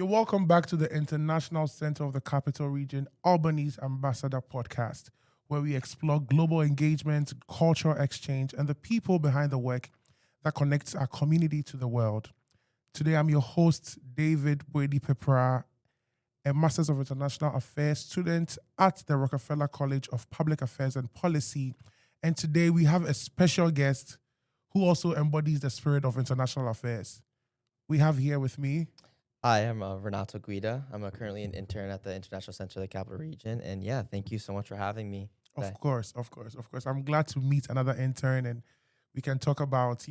You're welcome back to the International Center of the Capital Region, Albany's Ambassador podcast, where we explore global engagement, cultural exchange, and the people behind the work that connects our community to the world. Today, I'm your host, David Peprah, a Masters of International Affairs student at the Rockefeller College of Public Affairs and Policy. And today, we have a special guest who also embodies the spirit of international affairs. We have here with me. Hi, I'm Renato Guida. I'm currently an intern at the International Center of the Capital Region. And yeah, thank you so much for having me today. Of course. I'm glad to meet another intern and we can talk about,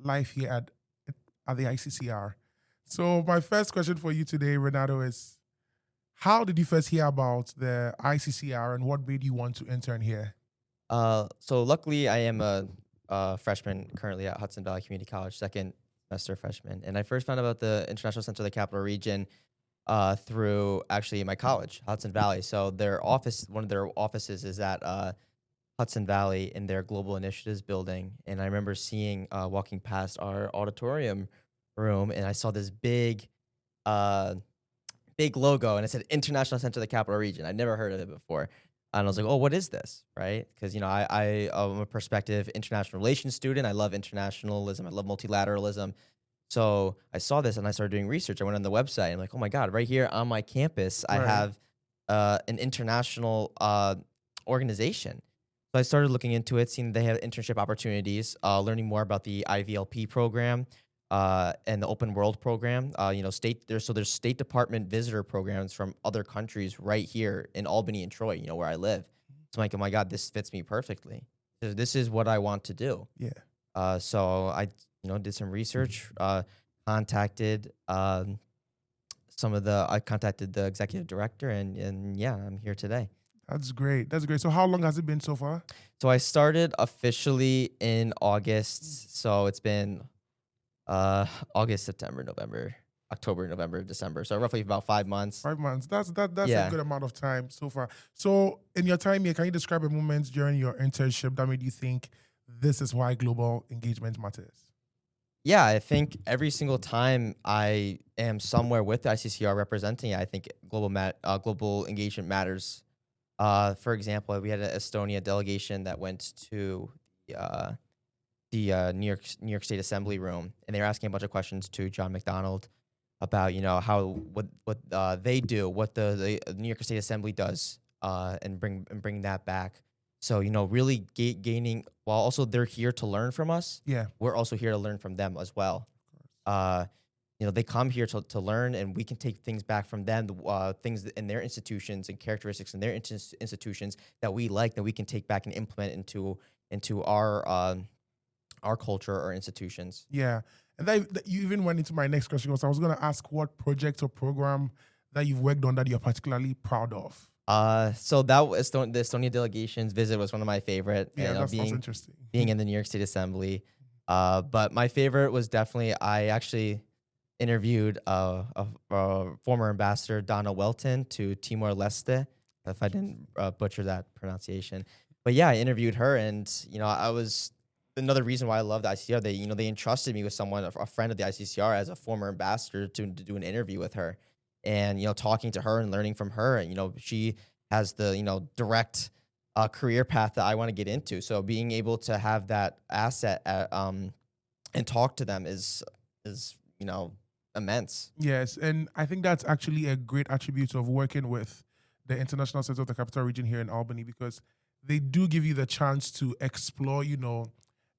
life here at the ICCR. So my first question for you today, Renato, is how did you first hear about the ICCR and what made you want to intern here? So luckily, I am a freshman currently at Hudson Valley Community College, second semester freshman. And I first found out about the International Center of the Capital Region through actually my college, Hudson Valley. So one of their offices is at Hudson Valley in their Global Initiatives building. And I remember walking past our auditorium room, and I saw this uh, big logo, and it said International Center of the Capital Region. I'd never heard of it before. And I was like, oh, what is this? Right? Because, I'm a prospective international relations student. I love internationalism. I love multilateralism. So I saw this and I started doing research. I went on the website and I'm like, oh my God, right here on my campus, I Right. have an international organization. So I started looking into it, seeing they have internship opportunities, learning more about the IVLP program and the Open World program. There's State Department visitor programs from other countries right here in Albany and Troy, where I live. So I'm like, oh my God, this fits me perfectly. This is what I want to do. Yeah. So I did some research, contacted I contacted the executive director, and yeah, I'm here today. That's great. So how long has it been so far? So I started officially in August. So it's been August, September, November, October, November, December. So roughly about 5 months. 5 months. That's a Yeah. good amount of time so far. So in your time here, can you describe a moment during your internship that made you think this is why global engagement matters? Yeah, I think every single time I am somewhere with the ICCR representing it, I think global engagement matters. For example, we had an Estonia delegation that went to the New York State Assembly room, and they were asking a bunch of questions to John McDonald about what they do, what the New York State Assembly does, and bring that back. So really gaining, while also they're here to learn from us. Yeah. We're also here to learn from them as well. They come here to learn, and we can take things back from them, things in their institutions and characteristics in their institutions that we like, that we can take back and implement into our culture or institutions. Yeah. And that you even went into my next question because I was going to ask what project or program that you've worked on that you're particularly proud of. So that was the Estonia delegation's visit was one of my favorite. Yeah, that's interesting. Being in the New York State Assembly. But my favorite was definitely, I actually interviewed a former ambassador, Donna Welton, to Timor-Leste, if I didn't butcher that pronunciation. But yeah, I interviewed her, and I was another reason why I love the ICCR. They entrusted me with someone, a friend of the ICCR, as a former ambassador to do an interview with her. And talking to her and learning from her, and she has the direct career path that I want to get into. So being able to have that asset and talk to them is immense. Yes, and I think that's actually a great attribute of working with the International Center of the Capital Region here in Albany because they do give you the chance to explore,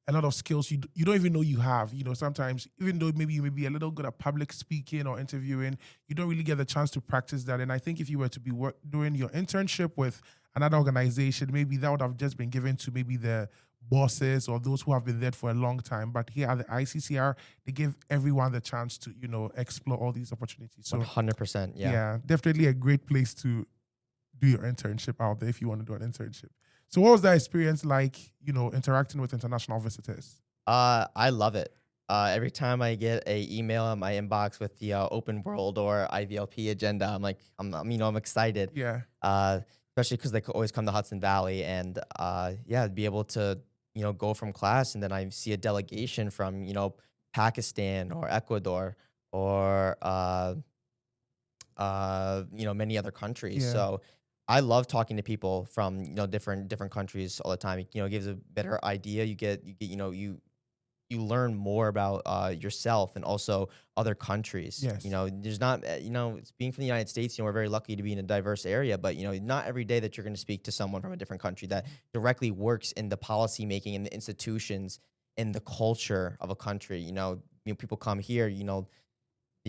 a lot of skills you don't even know you have. Sometimes, even though maybe you may be a little good at public speaking or interviewing, you don't really get the chance to practice that. And I think if you were to be doing your internship with another organization, maybe that would have just been given to maybe the bosses or those who have been there for a long time. But here at the ICCR, they give everyone the chance to, explore all these opportunities. So 100%. yeah, definitely a great place to do your internship out there if you want to do an internship. So what was that experience like, interacting with international visitors? I love it. Every time I get a email in my inbox with the Open World or IVLP agenda, I'm like, I'm excited. Yeah. Especially because they always come to Hudson Valley, and be able to go from class, and then I see a delegation from Pakistan or Ecuador or many other countries. Yeah. So I love talking to people from different countries all the time. It gives a better idea. You learn more about yourself and also other countries. Yes. There's not, it's being from the United States, we're very lucky to be in a diverse area, but, not every day that you're going to speak to someone from a different country that directly works in the policy making and the institutions and the culture of a country. People come here, you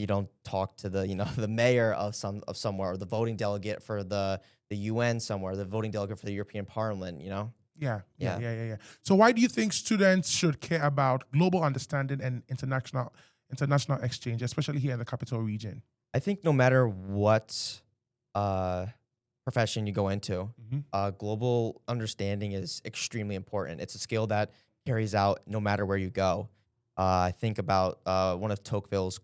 don't talk to the, the mayor of somewhere, or the voting delegate for the UN somewhere, the voting delegate for the European Parliament. Yeah. So why do you think students should care about global understanding and international exchange, especially here in the capital region? I think no matter what profession you go into, global understanding is extremely important. It's a skill that carries out no matter where you go. I think about one of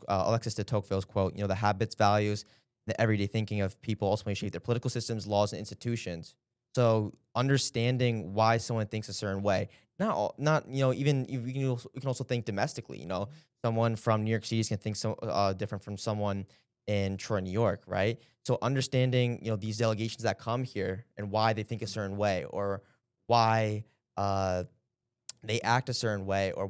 Alexis de Tocqueville's quote, the habits, values, the everyday thinking of people ultimately shape their political systems, laws, and institutions. So understanding why someone thinks a certain way, even you can also think domestically. Someone from New York City can think so different from someone in Troy, New York, right? So understanding these delegations that come here and why they think a certain way, or why they act a certain way, or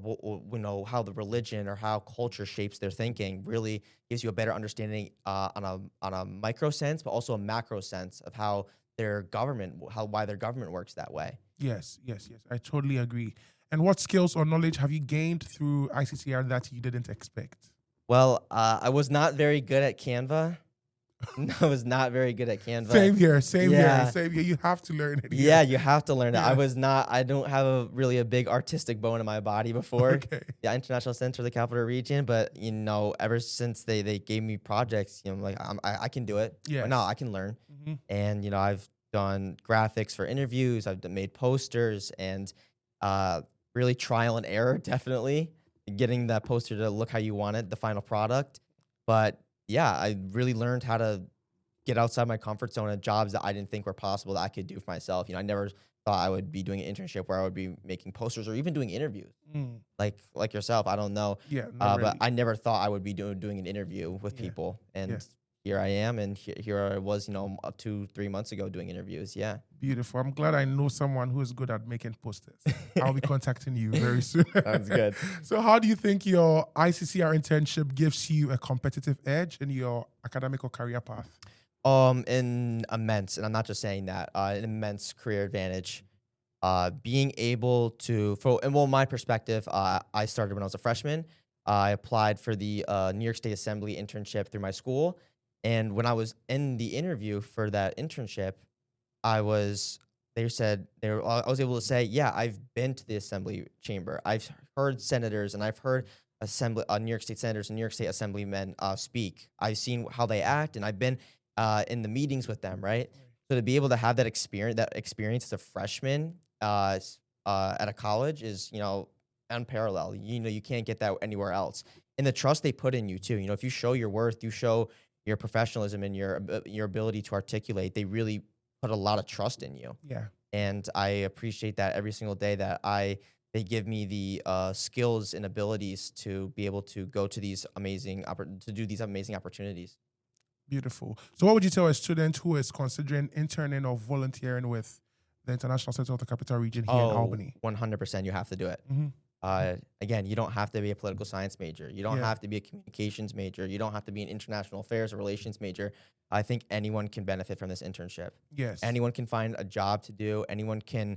how the religion or how culture shapes their thinking, really gives you a better understanding on a micro sense, but also a macro sense of how why their government works that way. Yes. I totally agree. And what skills or knowledge have you gained through ICCR that you didn't expect? Well, I was not very good at Canva. I was not very good at Canva. Same here. You have to learn it. Yeah, you have to learn it. Yeah. I don't have a big artistic bone in my body before. Okay. The International Center of the Capital Region, but ever since they gave me projects, I'm like, I can do it. Yes. No, I can learn. Mm-hmm. And I've done graphics for interviews. I've made posters, and really trial and error, definitely getting that poster to look how you want it, the final product. But yeah, I really learned how to get outside my comfort zone at jobs that I didn't think were possible that I could do for myself. I never thought I would be doing an internship where I would be making posters or even doing interviews. Like yourself. I don't know. Yeah. But I never thought I would be doing an interview with people. And here I am, and here I was, 2-3 months ago doing interviews. Yeah. Beautiful. I'm glad I know someone who is good at making posters. I'll be contacting you very soon. Sounds good. So how do you think your ICCR internship gives you a competitive edge in your academic or career path? An immense, and I'm not just saying that, an immense career advantage. Being able to, my perspective, I started when I was a freshman. I applied for the New York State Assembly internship through my school. And when I was in the interview for that internship, I was able to say, yeah, I've been to the Assembly chamber. I've heard senators, and I've heard New York State senators and New York State assemblymen speak. I've seen how they act, and I've been in the meetings with them, right? So to be able to have that experience as a freshman at a college is, unparalleled. You can't get that anywhere else. And the trust they put in you too. If you show your worth, you show your professionalism and your ability to articulate, they really put a lot of trust in you. Yeah. And I appreciate that every single day that they give me the skills and abilities to be able to go to these amazing opportunities. Beautiful. So what would you tell a student who is considering interning or volunteering with the International Center of the Capital Region here in Albany? 100%, you have to do it. Again, you don't have to be a political science major. You don't have to be a communications major. You don't have to be an international affairs or relations major. I think anyone can benefit from this internship. Yes. Anyone can find a job to do. Anyone can,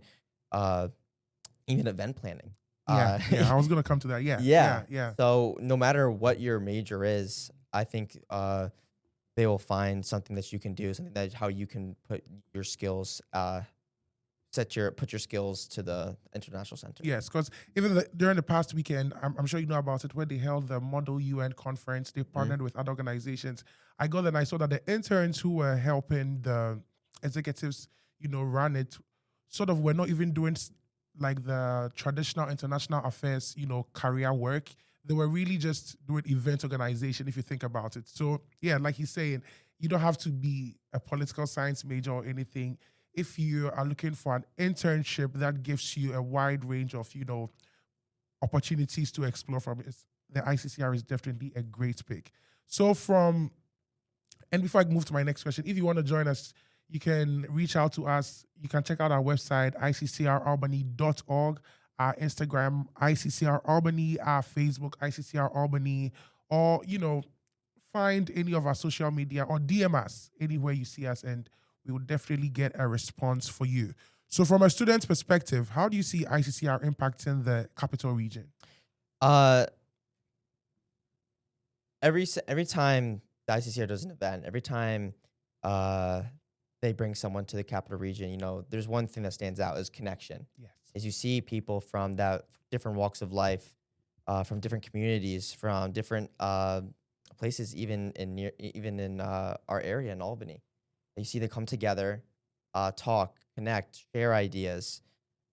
even event planning. I was going to come to that. Yeah. So no matter what your major is, I think they will find something that you can do, something that how you can put your skills put your skills to the International Center. Yes, because even during the past weekend, I'm sure you know about it, when they held the Model UN conference, they partnered with other organizations. I got there and I saw that the interns who were helping the executives, run it, sort of were not even doing like the traditional international affairs, career work. They were really just doing event organization, if you think about it. So, yeah, like he's saying, you don't have to be a political science major or anything. If you are looking for an internship that gives you a wide range of, opportunities to explore from it, the ICCR is definitely a great pick. So from And before I move to my next question, if you want to join us, you can reach out to us. You can check out our website, iccralbany.org, our Instagram, ICCR Albany, our Facebook, ICCR Albany, or, find any of our social media or DM us anywhere you see us, and we will definitely get a response for you. So from a student's perspective, how do you see ICCR impacting the capital region? Uh, every time the ICCR does an event, every time they bring someone to the capital region, there's one thing that stands out is connection. Yes. Is you see people from that different walks of life, from different communities, from different places, even in our area in Albany. You see they come together, talk, connect, share ideas.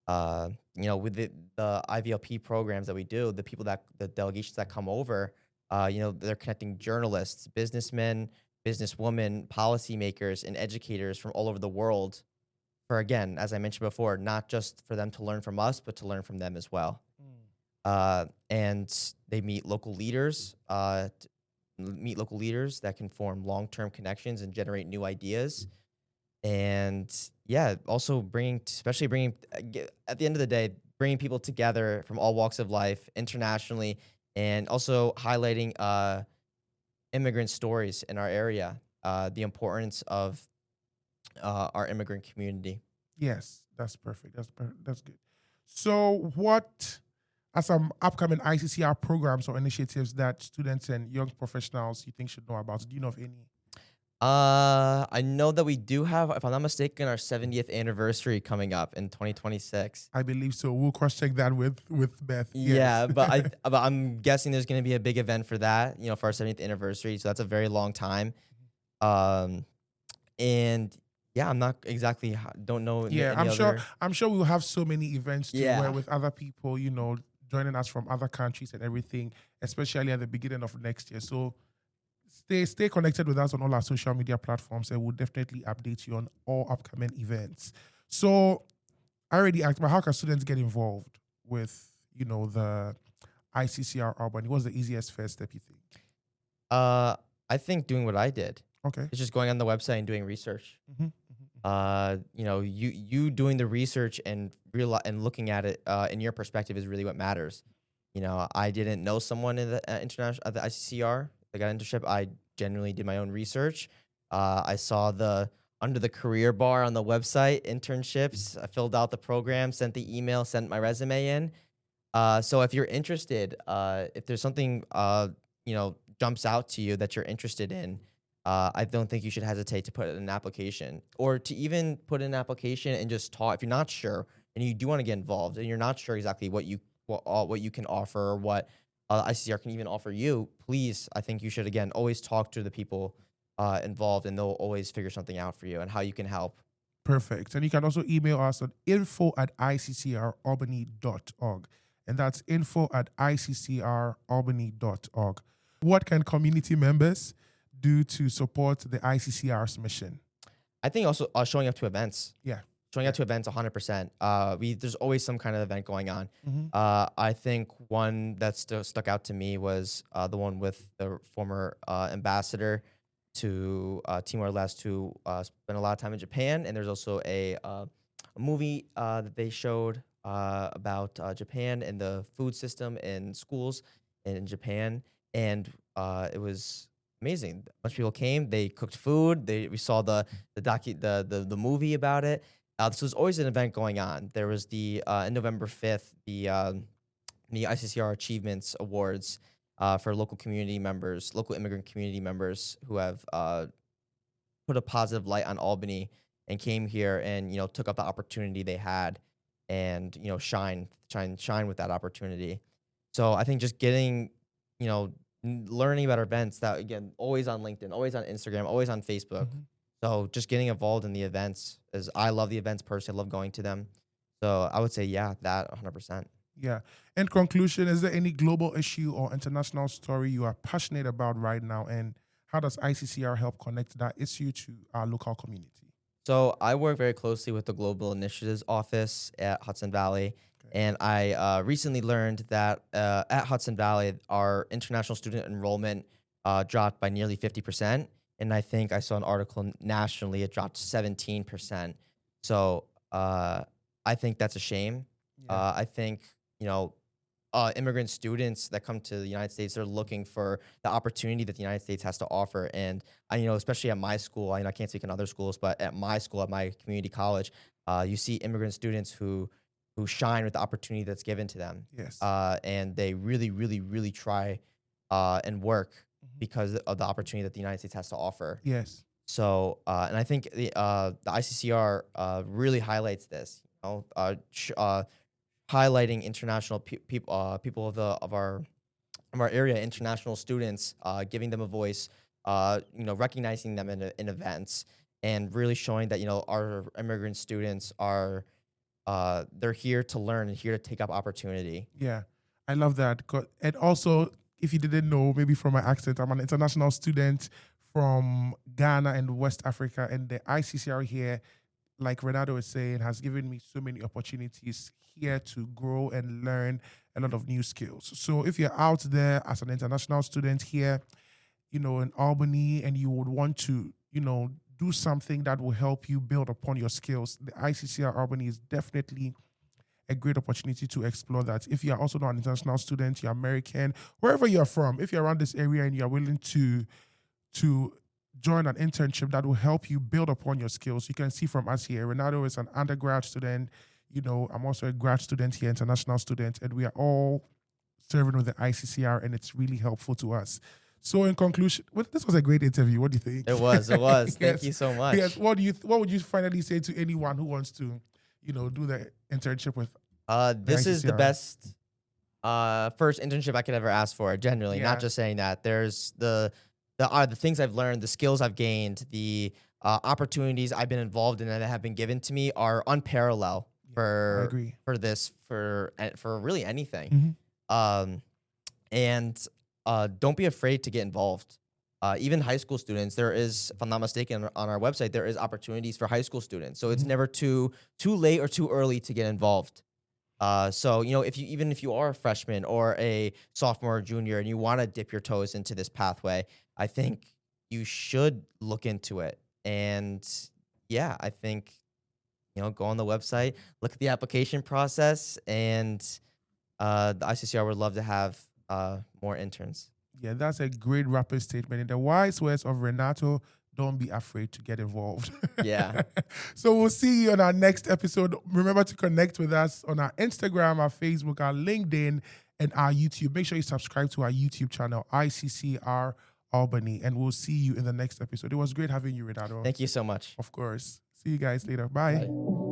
With the IVLP programs that we do, the delegations that come over, they're connecting journalists, businessmen, businesswomen, policymakers, and educators from all over the world for, again, as I mentioned before, not just for them to learn from us, but to learn from them as well. And they meet local leaders, that can form long-term connections and generate new ideas. And yeah, also at the end of the day, bringing people together from all walks of life internationally, and also highlighting immigrant stories in our area, the importance of our immigrant community. Yes, that's perfect. That's good. So what are some upcoming ICCR programs or initiatives that students and young professionals you think should know about? Do you know of any? I know that we do have, if I'm not mistaken, our 70th anniversary coming up in 2026. I believe so. We'll cross-check that with Beth. Yeah, Yes. but I'm guessing there's going to be a big event for that, for our 70th anniversary. So that's a very long time. And yeah, I'm not exactly, don't know. Yeah, I'm sure we'll have so many events too, Yeah. where with other people, joining us from other countries and everything, especially at the beginning of next year. So stay connected with us on all our social media platforms, and we'll definitely update you on all upcoming events. So I already asked, but how can students get involved with, the ICCR Albany? What's the easiest first step, you think? I think doing what I did. Okay. It's just going on the website and doing research. Mm-hmm. You doing the research and looking at it in your perspective is really what matters. I didn't know someone in the the ICCR. I got internship. I genuinely did my own research. I saw under the career bar on the website internships. I filled out the program, sent the email, sent my resume in. So if you're interested, if there's something jumps out to you that you're interested in, I don't think you should hesitate to put in an application, or to even put in an application and just talk. If you're not sure and you do want to get involved and you're not sure exactly what you can offer, or what ICCR can even offer you, please, I think you should, again, always talk to the people involved, and they'll always figure something out for you and how you can help. Perfect. And you can also email us at info@iccralbany.org. And that's info@iccralbany.org. What can community members do to support the ICCR's mission? I think also showing up to events. Yeah. Showing up to events 100%. There's always some kind of event going on. Mm-hmm. I think one that stuck out to me was the one with the former ambassador to Timor-Leste, who spent a lot of time in Japan. And there's also a movie that they showed about Japan and the food system in schools in Japan. And it was amazing. A bunch of people came. They cooked food. We saw the movie about it. So there's always an event going on. There was in November 5th, the ICCR Achievements Awards for local immigrant community members who have put a positive light on Albany and came here and took up the opportunity they had, and shine with that opportunity. So I think just getting learning about events, that, again, always on LinkedIn, always on Instagram, always on Facebook. Mm-hmm. So just getting involved in the events, as I love the events personally. I love going to them. So I would say, yeah, that 100%. Yeah. In conclusion, is there any global issue or international story you are passionate about right now? And how does ICCR help connect that issue to our local community? So I work very closely with the Global Initiatives Office at Hudson Valley. Okay. And I recently learned that at Hudson Valley, our international student enrollment dropped by nearly 50%. and I think I saw an article nationally it dropped 17%. So I think that's a shame. Yeah. I think immigrant students that come to the United States, they're looking for the opportunity that the United States has to offer. And especially at my school, I can't speak in other schools, but at my school, at my community college, you see immigrant students who shine with the opportunity that's given to them. Yes. And they really, really, really try and work Mhm. because of the opportunity that the United States has to offer. Yes. So, and I think the ICCR really highlights this. Highlighting international people of our area, international students, giving them a voice, recognizing them in events, and really showing that our immigrant students are they're here to learn and here to take up opportunity. Yeah, I love that. And also, if you didn't know, maybe from my accent, I'm an international student from Ghana and West Africa, and the ICCR here, like Renato was saying, has given me so many opportunities here to grow and learn a lot of new skills. So if you're out there as an international student here, in Albany, and you would want to, do something that will help you build upon your skills, the ICCR Albany is definitely a great opportunity to explore that. If you are also not an international student, you're American, wherever you're from, if you're around this area and you're willing to join an internship that will help you build upon your skills, you can see from us here, Renato is an undergrad student. I'm also a grad student here, international student, and we are all serving with the ICCR, and it's really helpful to us. So in conclusion, this was a great interview. What do you think? It was. Yes. Thank you so much. Yes. What would you finally say to anyone who wants to, do the internship with? This is the ICCR? best first internship I could ever ask for. Genuinely, Yeah. not just saying that. There's the things I've learned, the skills I've gained, the opportunities I've been involved in and that have been given to me are unparalleled I agree. for this for really anything. Mhm. And don't be afraid to get involved. Even high school students, there is, if I'm not mistaken, on our website, there is opportunities for high school students. So it's Mhm. never too late or too early to get involved. So if you are a freshman or a sophomore or junior and you want to dip your toes into this pathway, I think you should look into it. And yeah, I think go on the website, look at the application process, and the ICCR would love to have more interns. Yeah, that's a great rapid statement. In the wise words of Renato, don't be afraid to get involved. Yeah. So we'll see you on our next episode. Remember to connect with us on our Instagram, our Facebook, our LinkedIn, and our YouTube. Make sure you subscribe to our YouTube channel, ICCR Albany, and we'll see you in the next episode. It was great having you, Renato. Thank you so much. Of course. See you guys later. Bye. Bye.